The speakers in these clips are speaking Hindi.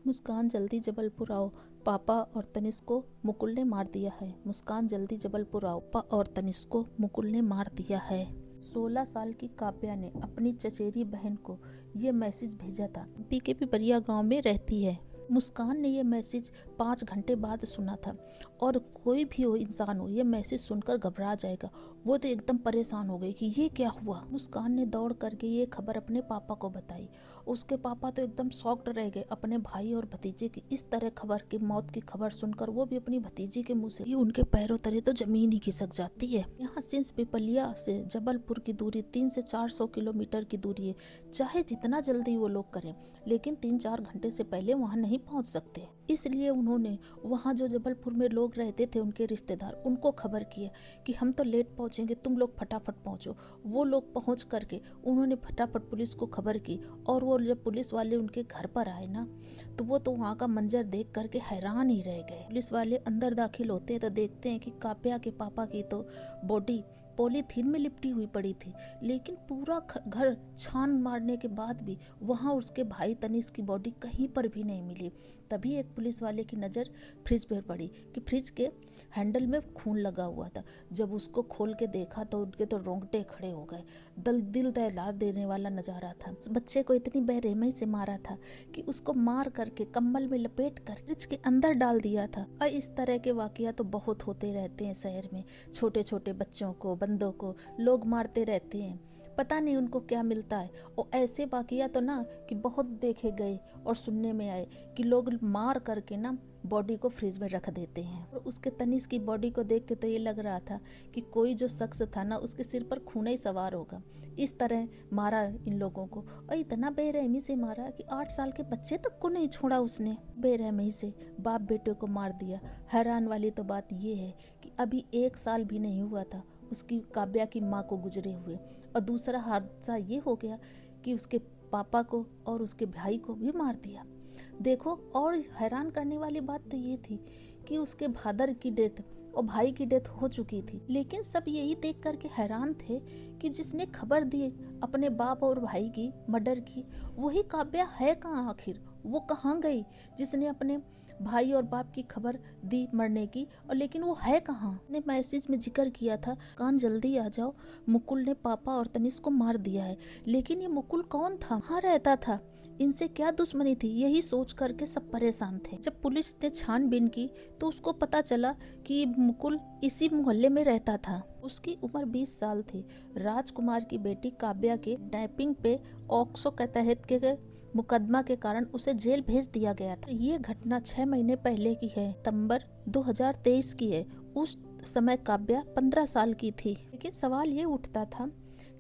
मुस्कान जल्दी जबलपुर आओ, पापा और तनिष्क को मुकुल ने मार दिया है। मुस्कान जल्दी जबलपुर आओ, पापा और तनिष्क को मुकुल ने मार दिया है। 16 साल की काव्या ने अपनी चचेरी बहन को ये मैसेज भेजा था। एमपी के पिपरिया गांव में रहती है। मुस्कान ने यह मैसेज 5 घंटे बाद सुना था और कोई भी हो इंसान हो ये मैसेज सुनकर घबरा जाएगा। वो तो एकदम परेशान हो गई कि ये क्या हुआ। मुस्कान ने दौड़ करके ये खबर अपने पापा को बताई। उसके पापा तो एकदम शॉक्ड रह गए अपने भाई और भतीजे की इस तरह खबर की मौत की खबर सुनकर। वो भी अपनी भतीजी के मुंह से। उनके पैरों तले तो जमीन ही खिसक जाती है। यहाँ सिंस पिपलिया से जबलपुर की दूरी 300 से 400 किलोमीटर की दूरी है। चाहे जितना जल्दी वो लोग करें लेकिन 3-4 घंटे से पहले वहाँ नहीं पहुँच सकते। इसलिए उन्होंने वहाँ जो जबलपुर में लोग रहते थे उनके रिश्तेदार उनको खबर किया कि हम तो लेट पहुँचेंगे, तुम लोग फटाफट पहुँचो। वो लोग पहुँच करके उन्होंने फटाफट पुलिस को खबर की और वो जब पुलिस वाले उनके घर पर आए ना तो वो तो वहाँ का मंजर देख करके हैरान ही रह गए। पुलिस वाले अंदर दाखिल होते हैं तो देखते हैं कि काव्या के पापा की तो बॉडी पॉलीथीन में लिपटी हुई पड़ी थी, लेकिन पूरा घर छान मारने के बाद भी वहाँ उसके भाई तनिष्क की बॉडी कहीं पर भी नहीं मिली। तभी एक पुलिस वाले की नज़र फ्रिज पर पड़ी कि फ्रिज के हैंडल में खून लगा हुआ था। जब उसको खोल के देखा तो उनके तो रोंगटे खड़े हो गए। दिल दहला देने वाला नज़ारा था। उस बच्चे को इतनी बेरहमी से मारा था कि उसको मार करके कम्बल में लपेट कर फ्रिज के अंदर डाल दिया था। और इस तरह के वाकया तो बहुत होते रहते हैं शहर में। छोटे छोटे बच्चों को, बंदों को लोग मारते रहते हैं, पता नहीं उनको क्या मिलता है। और ऐसे वाकया तो ना कि बहुत देखे गए और सुनने में आए कि लोग मार करके ना बॉडी को फ्रिज में रख देते हैं। और उसके तनिष्क की बॉडी को देख के तो ये लग रहा था कि कोई जो शख्स था ना उसके सिर पर खून ही सवार होगा। इस तरह मारा इन लोगों को और इतना बेरहमी से मारा कि 8 साल के बच्चे तक को नहीं छोड़ा उसने। बेरहमी से बाप बेटे को मार दिया। हैरान वाली तो बात ये है कि अभी 1 साल भी नहीं हुआ था उसकी काव्या की माँ को गुजरे हुए। और दूसरा हादसा ये हो गया कि उसके पापा को और उसके भाई को भी मार दिया। देखो, और हैरान करने वाली बात तो ये थी कि उसके फादर की डेथ और भाई की डेथ हो चुकी थी, लेकिन सब यही देख करके हैरान थे कि जिसने खबर दी अपने बाप और भाई की मर्डर की वही काव्या है कहाँ आखिर। वो कहाँ गई जिसने अपने भाई और बाप की खबर दी मरने की, और लेकिन वो है कहाँ। ने मैसेज में जिक्र किया था कान जल्दी आ जाओ, मुकुल ने पापा और तनिष्क को मार दिया है। लेकिन ये मुकुल कौन था, कहाँ रहता था, इनसे क्या दुश्मनी थी, यही सोच करके सब परेशान थे। जब पुलिस ने छानबीन की तो उसको पता चला कि मुकुल इसी मोहल्ले में रहता था। उसकी उम्र 20 साल थी। राजकुमार की बेटी काव्या के किडनैपिंग पे ऑक्सो के तहत के मुकदमा के कारण उसे जेल भेज दिया गया था। ये घटना 6 महीने पहले की है, सितंबर 2023 की है। उस समय काव्या 15 साल की थी। लेकिन सवाल ये उठता था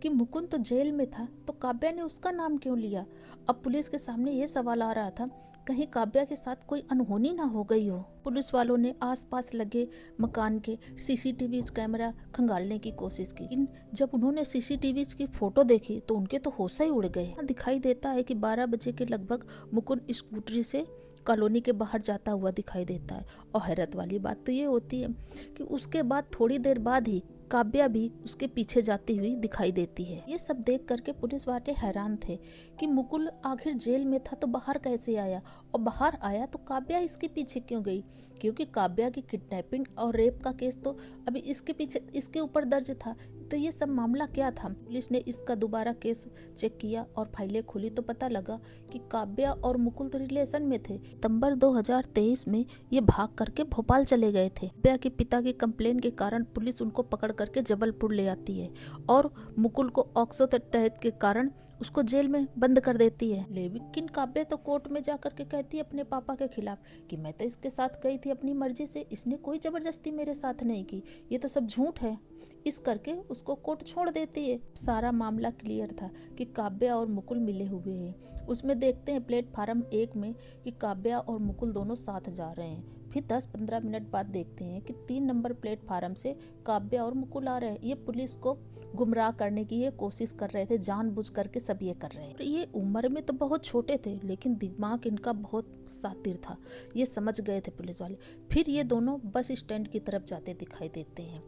कि मुकुंद तो जेल में था तो काव्या ने उसका नाम क्यों लिया। अब पुलिस के सामने ये सवाल आ रहा था कहीं काव्या के साथ कोई अनहोनी ना हो गई हो। पुलिस वालों ने आसपास लगे मकान के सीसीटीवी कैमरा खंगालने की कोशिश की, लेकिन जब उन्होंने सीसीटीवी की फोटो देखी तो उनके तो होश ही उड़ गए। दिखाई देता है कि 12 बजे के लगभग मुकुंद स्कूटरी से कॉलोनी के बाहर जाता हुआ दिखाई देता है। और हैरत वाली बात तो ये होती है कि उसके बाद थोड़ी देर बाद ही काव्या भी उसके पीछे जाती हुई दिखाई देती है। ये सब देख करके पुलिस वाले हैरान थे कि मुकुल आखिर जेल में था तो बाहर कैसे आया, और बाहर आया तो काव्या इसके पीछे क्यों गई, क्योंकि काव्या की किडनैपिंग और रेप का केस तो अभी इसके पीछे इसके ऊपर दर्ज था। तो ये सब मामला क्या था। पुलिस ने इसका दोबारा केस चेक किया और फाइलें खोली तो पता लगा कि काव्या और मुकुल तो रिलेशन में थे। सितंबर 2023 में ये भाग करके भोपाल चले गए थे। काव्या के पिता की कंप्लेन के कारण पुलिस उनको पकड़ करके जबलपुर ले आती है और मुकुल को ऑक्सो तहत के कारण उसको जेल में बंद कर देती है। लेकिन काव्या तो कोर्ट में जाकर के कहती है अपने पापा के खिलाफ कि मैं तो इसके साथ गई थी अपनी मर्जी से, इसने कोई जबरदस्ती मेरे साथ नहीं की, ये तो सब झूठ है। इस करके उसको कोर्ट छोड़ देती है। सारा मामला क्लियर था कि काव्या और मुकुल मिले हुए हैं। उसमें देखते हैं प्लेटफार्म 1 में कि काव्या और मुकुल दोनों साथ जा रहे हैं। फिर 10-15 मिनट बाद देखते हैं कि 3 नंबर प्लेटफार्म से काव्या और मुकुल आ रहे हैं। ये पुलिस को गुमराह करने की ये कोशिश कर रहे थे, जानबूझ करके सब ये कर रहे हैं। ये उम्र में तो बहुत छोटे थे लेकिन दिमाग इनका बहुत शातिर था, ये समझ गए थे पुलिस वाले। फिर ये दोनों बस स्टैंड की तरफ जाते दिखाई देते हैं।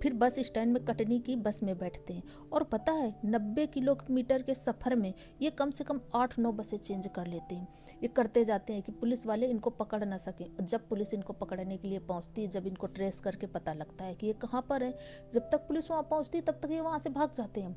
फिर बस स्टैंड में कटनी की बस में बैठते हैं। और पता है 90 किलोमीटर के सफ़र में ये कम से कम 8-9 बसें चेंज कर लेते हैं। ये करते जाते हैं कि पुलिस वाले इनको पकड़ ना सकें। जब पुलिस इनको पकड़ने के लिए पहुंचती है, जब इनको ट्रेस करके पता लगता है कि ये कहाँ पर है, जब तक पुलिस वहाँ पहुंचती तब तक ये वहाँ से भाग जाते हैं।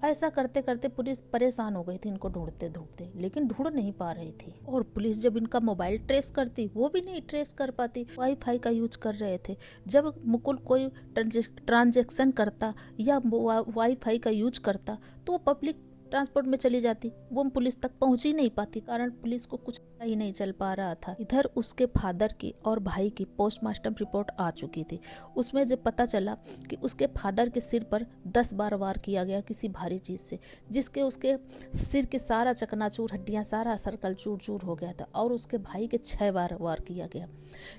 ऐसा करते करते पुलिस परेशान हो गई थी इनको ढूंढते ढूंढते, लेकिन ढूंढ नहीं पा रही थी। और पुलिस जब इनका मोबाइल ट्रेस करती वो भी नहीं ट्रेस कर पाती। वाईफाई का यूज कर रहे थे। जब मुकुल कोई ट्रांजेक्शन करता या वाईफाई का यूज करता तो वो पब्लिक ट्रांसपोर्ट में चली जाती, वो पुलिस तक पहुंच ही नहीं पाती, कारण पुलिस को कुछ पता ही नहीं चल पा रहा था। इधर उसके फादर की और भाई की पोस्टमार्टम रिपोर्ट आ चुकी थी। उसमें जब पता चला कि उसके फादर के सिर पर 10 बार वार किया गया किसी भारी चीज से, जिसके उसके सिर के सारा चकनाचूर, हड्डियां, सारा सर्कल चूर चूर हो गया था। और उसके भाई के 6 बार वार किया गया।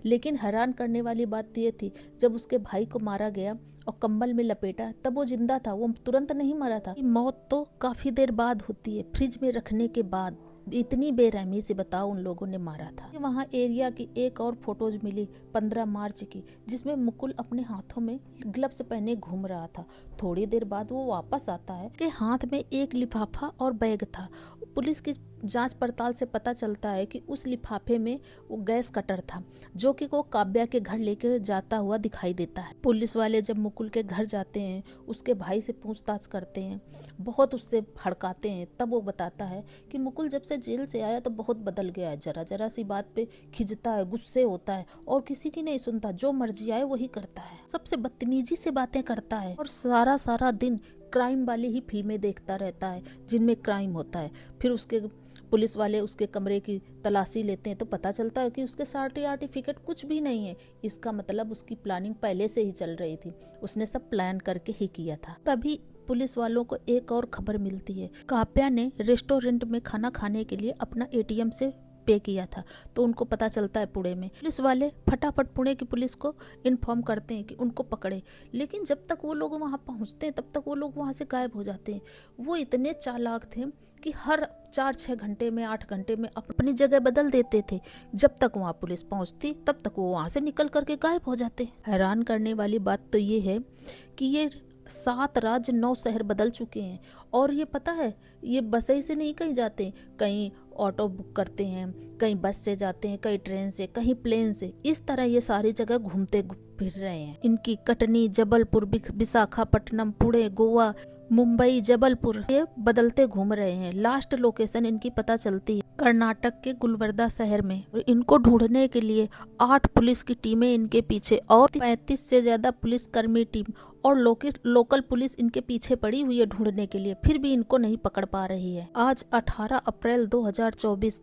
लेकिन हैरान करने वाली बात ये थी, जब उसके भाई को मारा गया और कंबल में लपेटा तब वो जिंदा था, वो तुरंत नहीं मरा था। मौत तो काफी देर बाद होती है, फ्रिज में रखने के बाद। इतनी बेरहमी से बताओ उन लोगों ने मारा था। वहाँ एरिया की एक और फोटोज मिली 15 मार्च की, जिसमें मुकुल अपने हाथों में ग्लव्स पहने घूम रहा था। थोड़ी देर बाद वो वापस आता है कि हाथ में एक लिफाफा और बैग था। पुलिस की जांच पड़ताल से पता चलता है कि उस लिफाफे में वो गैस कटर था, जो कि वो काव्या के घर लेकर जाता हुआ दिखाई देता है। पुलिस वाले जब मुकुल के घर जाते हैं, उसके भाई से पूछताछ करते हैं, बहुत उससे भड़काते हैं, तब वो बताता है कि मुकुल जब से जेल से आया तो बहुत बदल गया है। जरा जरा सी बात पे खिंचता है, गुस्से होता है और किसी की नहीं सुनता, जो मर्जी आए वही करता है, सबसे बदतमीजी से बातें करता है और सारा सारा दिन क्राइम वाली ही फिल्में देखता रहता है जिनमें क्राइम होता है। फिर उसके पुलिस वाले उसके कमरे की तलाशी लेते हैं तो पता चलता है कि उसके सर्टिफिकेट कुछ भी नहीं है। इसका मतलब उसकी प्लानिंग पहले से ही चल रही थी, उसने सब प्लान करके ही किया था। तभी पुलिस वालों को एक और खबर मिलती है, काव्या ने रेस्टोरेंट में खाना खाने के लिए अपना एटीएम से पे किया था। तो उनको पता चलता है पुणे में। पुलिस वाले फटाफट पुणे की पुलिस को इन्फॉर्म करते हैं कि उनको पकड़े, लेकिन जब तक वो लोग वहां पहुंचते हैं तब तक वो लोग वहां से गायब हो जाते हैं। वो इतने चालाक थे कि हर 4-6 घंटे में, 8 घंटे में अपनी जगह बदल देते थे। जब तक वहां पुलिस पहुंचती तब तक वो वहां से निकल करके गायब हो जाते। हैरान करने वाली बात तो ये है कि ये 7 राज्य 9 शहर बदल चुके हैं। और ये पता है, ये बस से नहीं कहीं जाते, कहीं ऑटो बुक करते हैं, कहीं बस से जाते हैं, कहीं ट्रेन से, कहीं प्लेन से। इस तरह ये सारी जगह घूमते फिर रहे हैं। इनकी कटनी, जबलपुर, विशाखापट्टनम, पुणे, गोवा, मुंबई, जबलपुर, ये बदलते घूम रहे हैं। लास्ट लोकेशन इनकी पता चलती है कर्नाटक के गुलबर्गा शहर में। इनको ढूंढने के लिए 8 पुलिस की टीमें इनके पीछे और 35 से ज्यादा पुलिस कर्मी टीम और लोकल पुलिस इनके पीछे पड़ी हुई है ढूंढने के लिए, फिर भी इनको नहीं पकड़ पा रही है। आज 18 अप्रैल 2024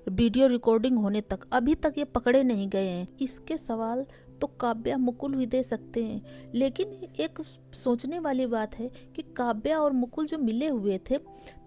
वीडियो रिकॉर्डिंग होने तक अभी तक ये पकड़े नहीं गए हैं। इसके सवाल तो काव्या, मुकुल भी दे सकते हैं, लेकिन एक सोचने वाली बात है कि काव्या और मुकुल जो मिले हुए थे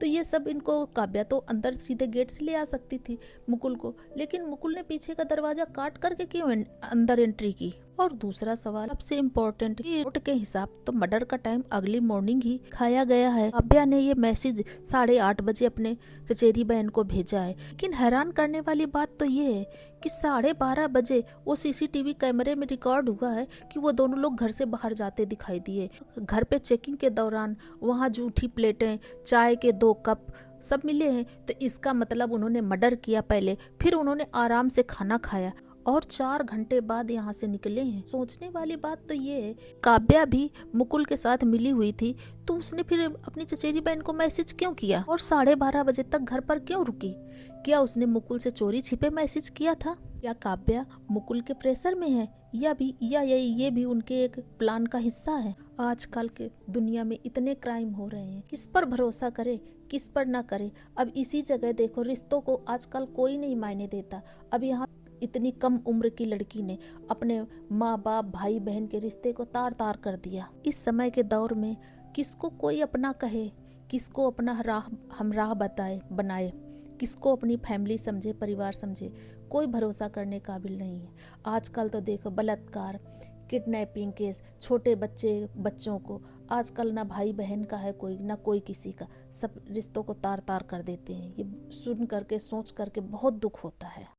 तो ये सब इनको, काव्या तो अंदर सीधे गेट से ले आ सकती थी मुकुल को, लेकिन मुकुल ने पीछे का दरवाजा काट करके क्यों अंदर एंट्री की। और दूसरा सवाल सबसे इम्पोर्टेंट, रिपोर्ट के हिसाब तो मर्डर का टाइम अगली मॉर्निंग ही खाया गया है। काव्या ने ये मैसेज 8:30 बजे अपने चचेरी बहन को भेजा है, लेकिन हैरान करने वाली बात तो ये है कि 12:30 बजे वो सीसीटीवी कैमरे में रिकॉर्ड हुआ है कि वो दोनों लोग घर से बाहर जाते दिखाई दिए। घर पे चेकिंग के दौरान वहाँ जूठी प्लेटें, चाय के 2 कप सब मिले हैं, तो इसका मतलब उन्होंने मर्डर किया पहले, फिर उन्होंने आराम से खाना खाया और 4 घंटे बाद यहाँ से निकले हैं। सोचने वाली बात तो ये है, काव्या भी मुकुल के साथ मिली हुई थी, तो उसने फिर अपनी चचेरी बहन को मैसेज क्यों किया और 12:30 बजे तक घर पर क्यों रुकी? क्या उसने मुकुल से चोरी छिपे मैसेज किया था? या काव्या मुकुल के प्रेशर में है, या ये भी उनके एक प्लान का हिस्सा है? आजकल के दुनिया में इतने क्राइम हो रहे हैं, किस पर भरोसा करे, किस पर ना करे। अब इसी जगह देखो, रिश्तों को आजकल कोई नहीं मायने देता। अब यहाँ इतनी कम उम्र की लड़की ने अपने माँ बाप, भाई बहन के रिश्ते को तार तार कर दिया। इस समय के दौर में किसको कोई अपना कहे, किसको अपना हमराह बनाए, किसको अपनी फैमिली समझे, परिवार समझे, कोई भरोसा करने काबिल नहीं है। आजकल तो देखो, बलात्कार, किडनैपिंग केस, छोटे बच्चों को आजकल ना भाई बहन का है कोई, ना कोई किसी का, सब रिश्तों को तार तार कर देते हैं। ये सुन करके, सोच करके बहुत दुख होता है।